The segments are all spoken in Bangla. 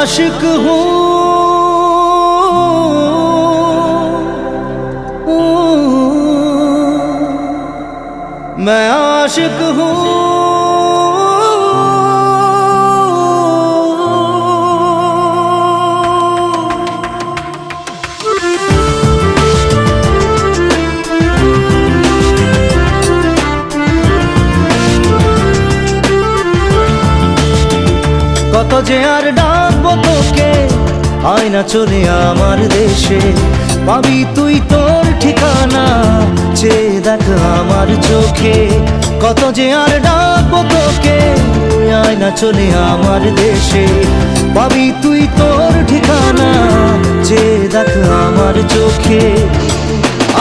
आशिक हूँ, मैं आशिक हूँ। কত যে আর ডাকবো তোকে, আয় না চলে আমার দেশে, পাবি তুই তোর ঠিকানা, চেয়ে দেখ আমার চোখে। কত যে আর ডাকবো তোকে, আয় না চলে আমার দেশে, পাবি তুই তোর ঠিকানা, চেয়ে দেখ আমার চোখে।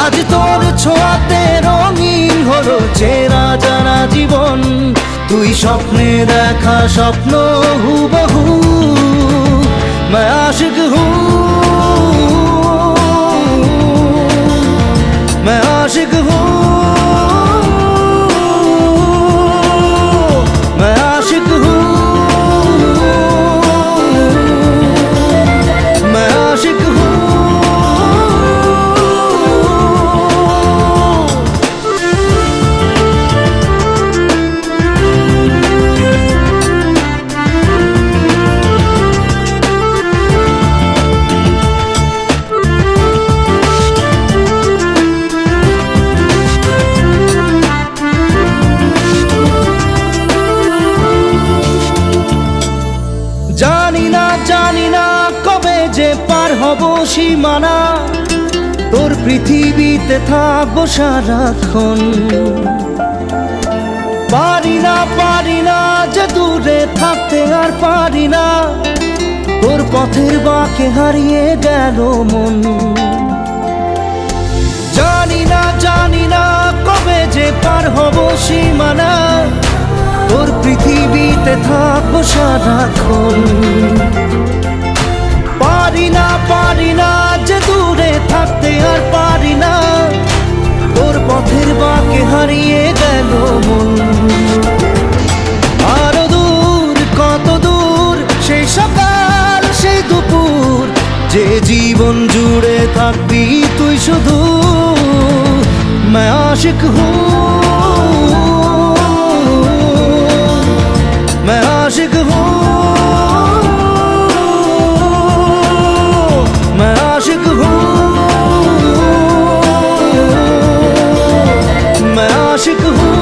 আজ তোর ছোঁয়াতে রঙিন হলো চেনা জানা জীবন, তুই স্বপ্নে দেখা স্বপ্ন হুবহু। मैं आशिक हूँ, मैं आशिक हूँ, मैं आशिक हूँ, मैं आशिक हूँ। জানি না কবে যে পার হব সীমানা, তোর পৃথিবীতে থাকবো সারাক্ষণ। পারি না যে দূরে থাকতে আর পারি না, তোর পথের বাঁকে হারিয়ে গেল মন। জানি না কবে যে পার হব সীমানা, তোর পৃথিবীতে থাকবো সারাক্ষণ। পারি না যে দূরে থাকতে আর পারি না, তোর পথের বাঁকে হারিয়ে গেল মন। আরো দূর কত দূর সেই সকাল সেই দুপুর, যে জীবন জুড়ে থাকবি তুই শুধু। मैं आशिक हूँ, मैं आशिक हूँ, मैं आशिक हूँ, मैं आशिक हूँ।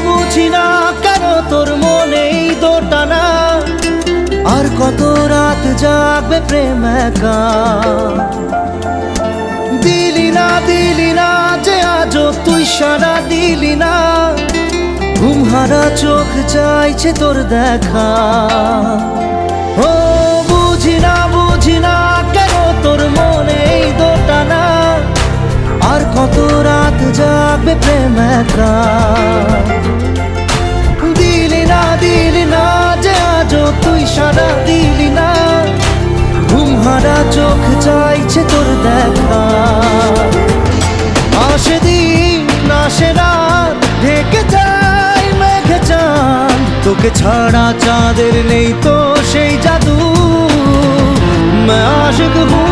বুঝি না কেন তোর মনেই দোটানা, আর কত রাত জাগবে প্রেম একা। দিলি না যে আজও তুই সারা দিলি না, ঘুমহারা চোখ চাইছে তোর দেখা। ও বুঝি না কেন তোর মনেই দোটানা, আর কত রাত জাগবে প্রেম একা। দিলি না যে আজও তুই সারা দিলি না, ঘুমহারা চোখ চাইছে তোর দেখা। আসে দিন আসে রাত, ঢেকে যায় মেঘে চাঁদ, তোকে ছাড়া চাঁদের নেই তো সেই জাদু। मैं आशिक हूँ,